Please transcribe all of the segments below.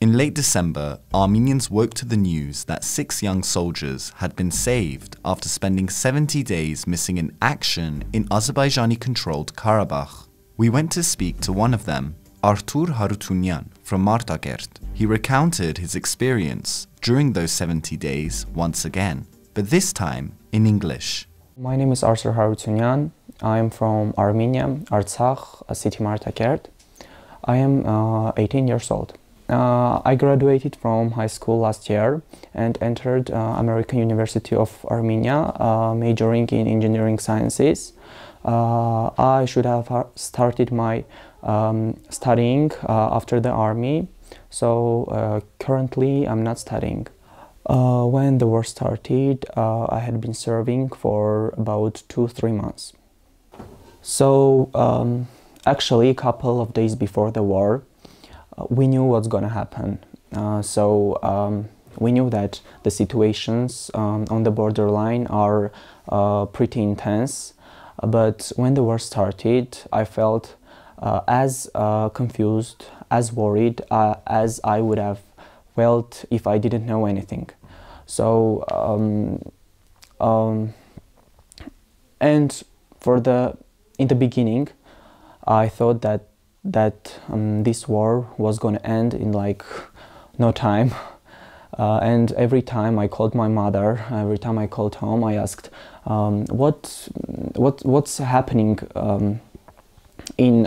In late December, Armenians woke to the news that 6 young soldiers had been saved after spending 70 days missing in action in Azerbaijani-controlled Karabakh. We went to speak to one of them, Harutyunyan from Martakert. He recounted his experience during those 70 days once again, but this time in English. My name is Harutyunyan. I am from Armenia, Artsakh, a city Martakert. I am 18 years old. I graduated from high school last year and entered American University of Armenia, majoring in engineering sciences. I should have started my studying after the army, so currently I'm not studying. When the war started, I had been serving for about 2-3 months. So actually a couple of days before the war, we knew what's gonna happen. We knew that the situations on the borderline are pretty intense. But when the war started, I felt as confused, as worried as I would have felt if I didn't know anything. So, and in the beginning, I thought that this war was going to end in like no time. And every time I called my mother, every time I called home, I asked, what's happening in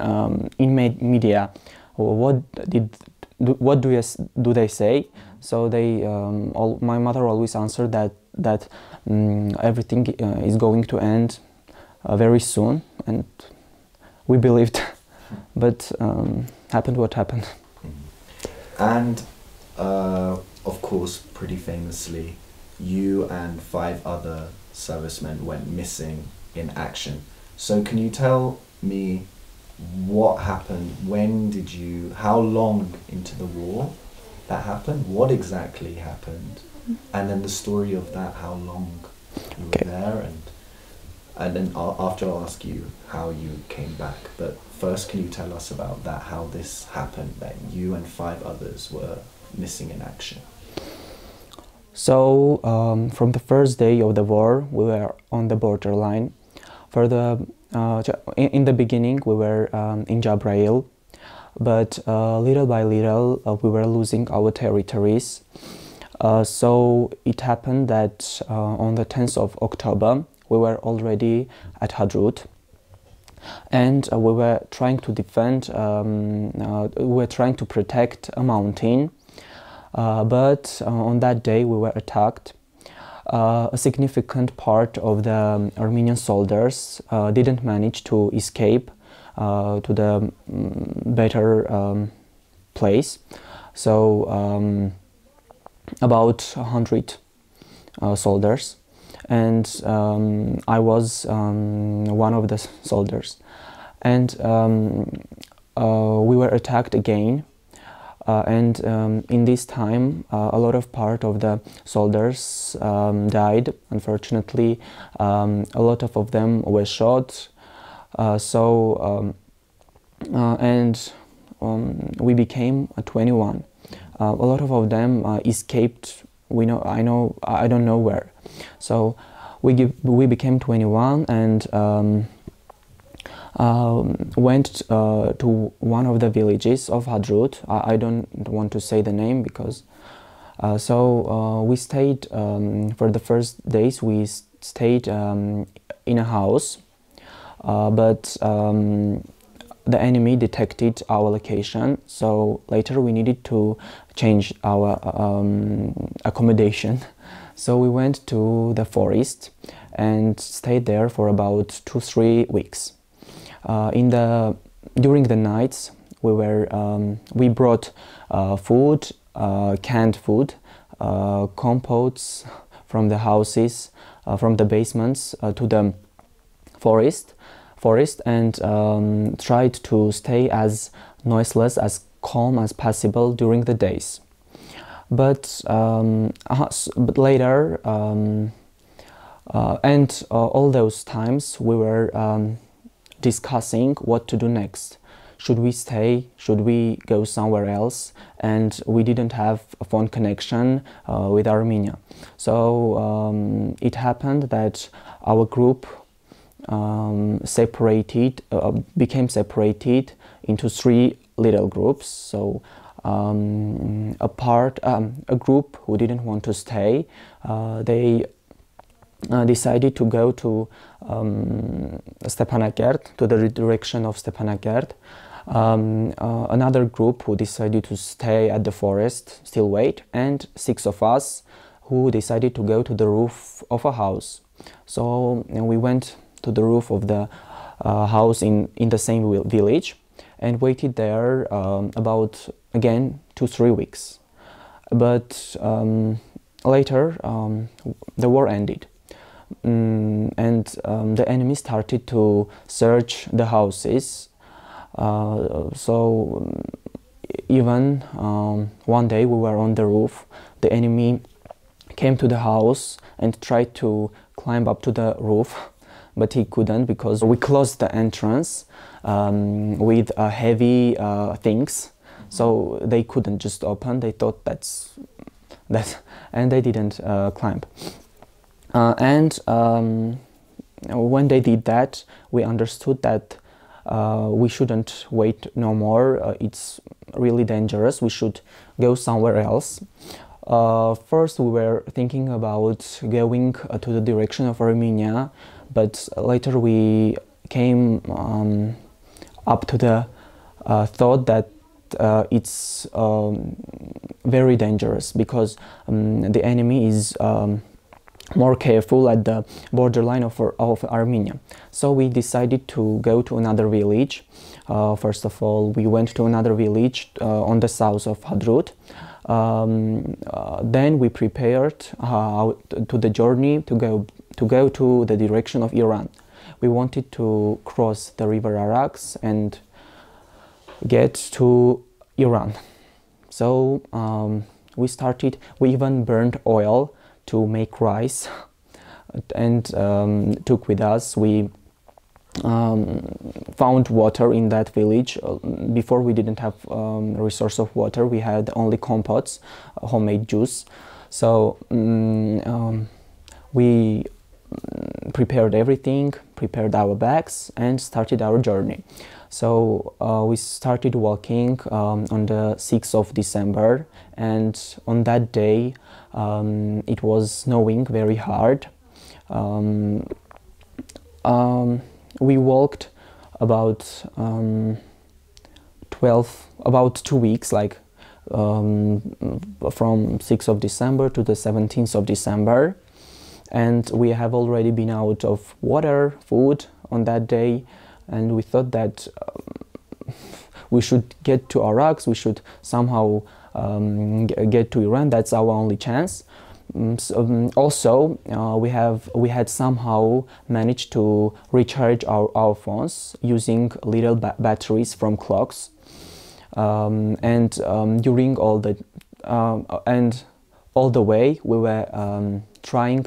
media? What do they say? So my mother always answered that everything is going to end very soon, and we believed. But happened what happened. And of course, pretty famously, you and 5 other servicemen went missing in action. So can you tell me what happened? How long into the war that happened? What exactly happened? And then the story of that, how long you were there, and then after I'll ask you how you came back. But first, can you tell us about that, how this happened, that you and 5 others were missing in action? So from the first day of the war, we were on the borderline. In the beginning, we were in Jabrail, but little by little, we were losing our territories. So it happened that on the 10th of October, we were already at Hadrut, and we were trying to defend, we were trying to protect a mountain, but on that day we were attacked. A significant part of the Armenian soldiers didn't manage to escape to the better place. So about 100 soldiers. And I was one of the soldiers, and we were attacked again, and in this time a lot of part of the soldiers died. Unfortunately, a lot of them were shot, and we became 21. A lot of them escaped. I don't know where. So we became 21 and went to one of the villages of Hadrut. I don't want to say the name because we stayed for the first days. We stayed in a house, but the enemy detected our location, so later we needed to change our accommodation. So we went to the forest and stayed there for about 2-3 weeks. During the nights, we brought food, canned food, compotes from the houses, from the basements to the forest, and tried to stay as noiseless, as calm as possible during the days. But later, all those times we were discussing what to do next. should we stay, should we go somewhere else, and we didn't have a phone connection with Armenia. So it happened that our group became separated into 3 little groups. So a group who didn't want to stay, they decided to go to Stepanakert, to the direction of Stepanakert. Another group who decided to stay at the forest, still wait, and 6 of us who decided to go to the roof of a house. So we went to the roof of the house in the same village and waited there about, again, 2-3 weeks. But later the war ended. And the enemy started to search the houses. So even one day we were on the roof, the enemy came to the house and tried to climb up to the roof, but he couldn't because we closed the entrance with heavy things, so they couldn't just open. They thought that's and they didn't climb. And when they did that, we understood that we shouldn't wait no more. It's really dangerous. We should go somewhere else. First, we were thinking about going to the direction of Armenia, but later we came up to the thought that it's very dangerous because the enemy is more careful at the borderline of Armenia. So we decided to go to another village. First of all, we went to another village on the south of Hadrut. Then we prepared to the journey to go to the direction of Iran. We wanted to cross the river Arax and get to Iran. So we even burned oil to make rice and took with us. We found water in that village. Before we didn't have a resource of water, we had only compotes, homemade juice. So we prepared everything, prepared our bags and started our journey. So we started walking on the 6th of December, and on that day it was snowing very hard. We walked about 2 weeks, like from 6th of December to the 17th of December, and we have already been out of water, food on that day, and we thought that we should get to Arax, we should somehow get to Iran. That's our only chance. Also, we had somehow managed to recharge our phones using little batteries from clocks, and during all the way we were trying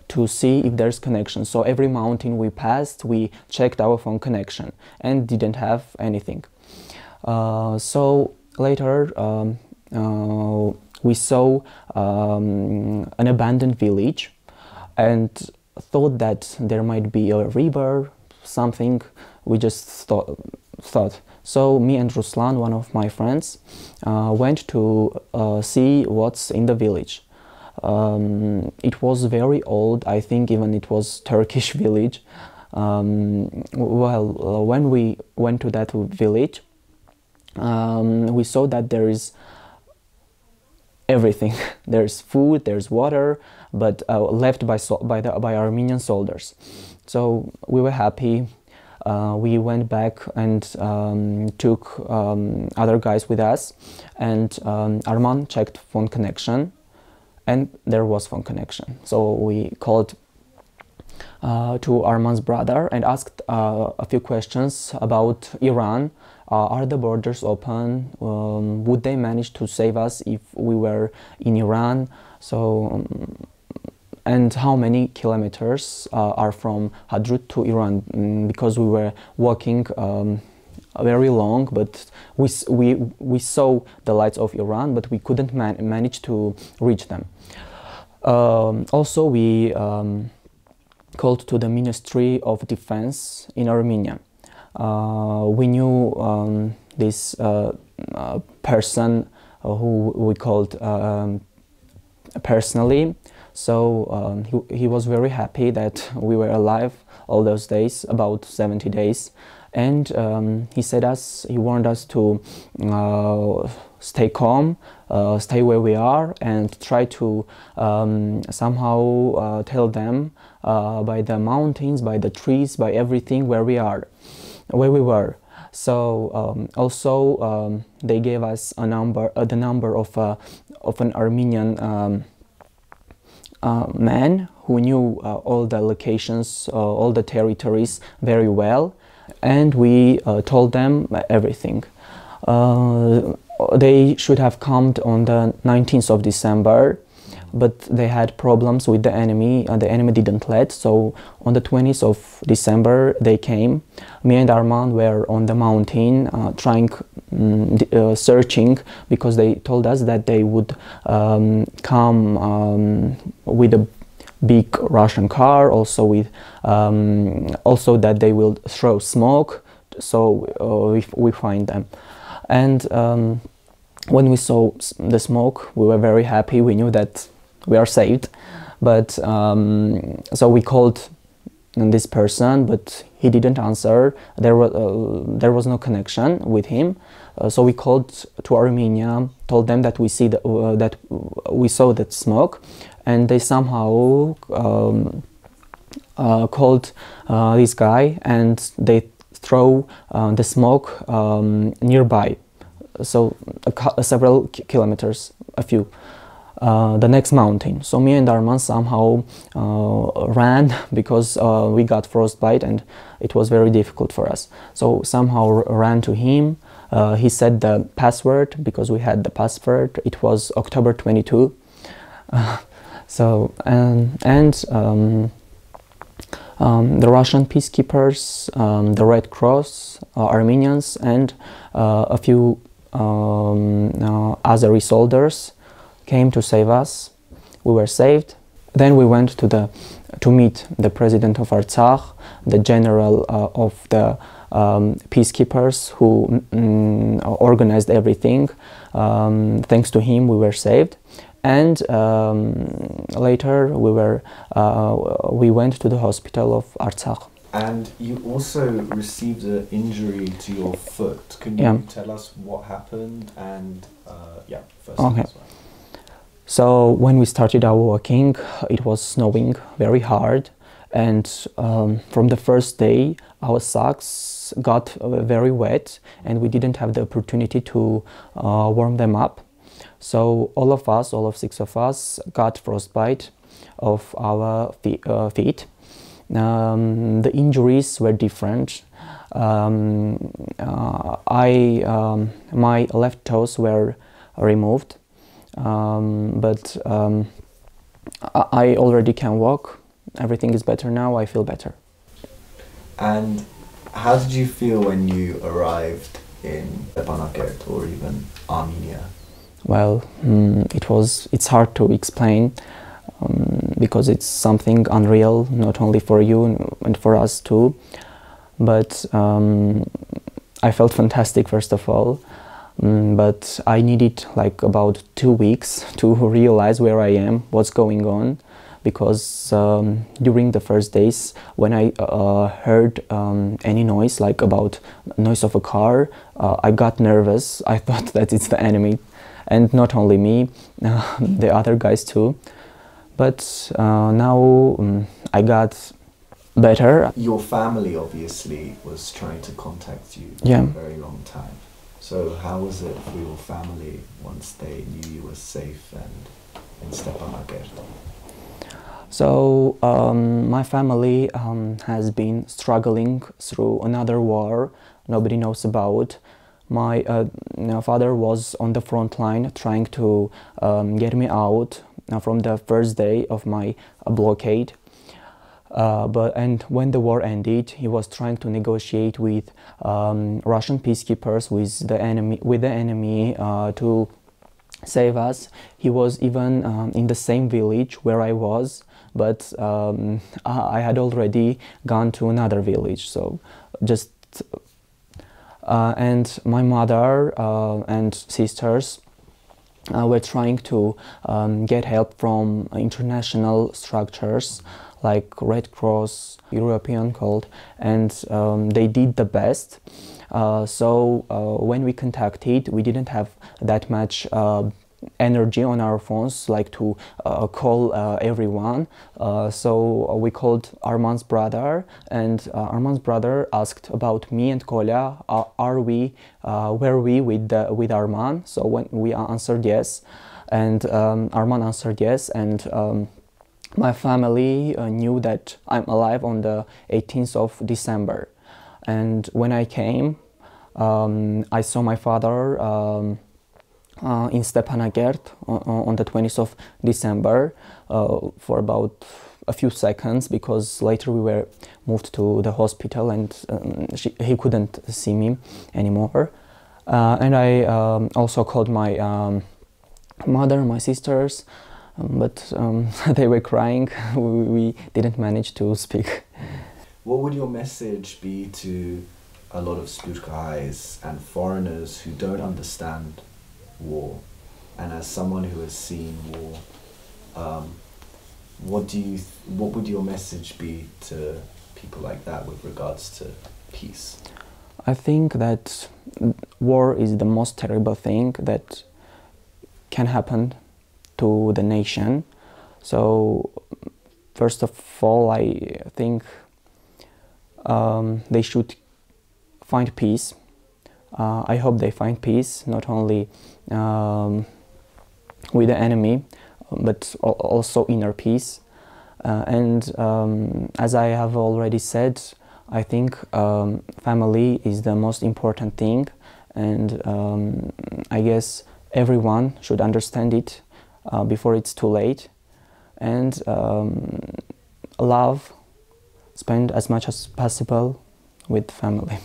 to see if there's connection. So every mountain we passed, we checked our phone connection and didn't have anything. So later we saw an abandoned village and thought that there might be a river, something. We just thought. So me and Ruslan, one of my friends, went to see what's in the village. It was very old. I think even it was Turkish village. When we went to that village, we saw that there is everything. There's food, there's water, but left by Armenian soldiers. So we were happy. We went back and took other guys with us, and Arman checked phone connection, and there was phone connection. So we called to Arman's brother and asked a few questions about Iran. Are the borders open? Would they manage to save us if we were in Iran? So, and how many kilometers are from Hadrut to Iran? Because we were walking very long, but we saw the lights of Iran, but we couldn't manage to reach them. Also, we called to the Ministry of Defense in Armenia. We knew this person who we called personally, so he was very happy that we were alive all those days, about 70 days, and he warned us to stay calm, stay where we are, and try to somehow tell them by the mountains, by the trees, by everything where we were. So also they gave us the number of an Armenian man who knew all the locations, all the territories very well, and we told them everything. They should have come on the 19th of December, but they had problems with the enemy, and the enemy didn't let. So on the 20th of December they came. Me and Arman were on the mountain trying, searching, because they told us that they would come with a big Russian car, also with also that they will throw smoke, so we find them. And when we saw the smoke, we were very happy. We knew that we are saved, but so we called this person, but he didn't answer. There was no connection with him, so we called to Armenia, told them that we saw that smoke, and they somehow called this guy, and they throw the smoke nearby, so several kilometers, a few. The next mountain. So me and Arman somehow ran, because we got frostbite and it was very difficult for us. So somehow ran to him. He said the password, because we had the password. It was October 22. So the Russian peacekeepers, the Red Cross, Armenians, and a few Azeri soldiers came to save us. We were saved. Then we went to meet the president of Artsakh, the general of the peacekeepers who organized everything. Thanks to him, we were saved. And later we went to the hospital of Artsakh. And you also received an injury to your foot. Can you tell us what happened? And first. Okay. So when we started our walking, it was snowing very hard, and from the first day our socks got very wet, and we didn't have the opportunity to warm them up. So all 6 of us got frostbite of our feet. The injuries were different. My left toes were removed. But I already can walk. Everything is better now. I feel better. And how did you feel when you arrived in Stepanakert or even Armenia? Well, it's hard to explain, because it's something unreal, not only for you and for us too. But I felt fantastic, first of all. But I needed like about 2 weeks to realize where I am, what's going on, because during the first days, when I heard any noise, like about noise of a car, I got nervous. I thought that it's the enemy, and not only me, the other guys too. But now I got better. Your family obviously was trying to contact you for a very long time. So how was it for your family once they knew you were safe and in Stepanakert? So my family has been struggling through another war nobody knows about. My father was on the front line trying to get me out from the first day of my blockade. And when the war ended, he was trying to negotiate with Russian peacekeepers with the enemy to save us. He was even in the same village where I was, but I had already gone to another village. So just and my mother and sisters were trying to get help from international structures like Red Cross, European called, and they did the best. So when we contacted, we didn't have that much energy on our phones, like to call everyone. So we called Arman's brother, and Arman's brother asked about me and Kolya. Were we with Arman? So when we answered yes, and Arman answered yes, and my family knew that I'm alive on the 18th of December. And when I came, I saw my father in Stepanakert on the 20th of December for about a few seconds, because later we were moved to the hospital and he couldn't see me anymore. And I also called my mother, my sisters, but they were crying. We didn't manage to speak. What would your message be to a lot of Sputgais and foreigners who don't understand war? And as someone who has seen war, what would your message be to people like that with regards to peace? I think that war is the most terrible thing that can happen to the nation. So first of all, I think they should find peace. I hope they find peace, not only with the enemy, but also inner peace. And as I have already said, I think family is the most important thing, and I guess everyone should understand it before it's too late. And love, spend as much as possible with family.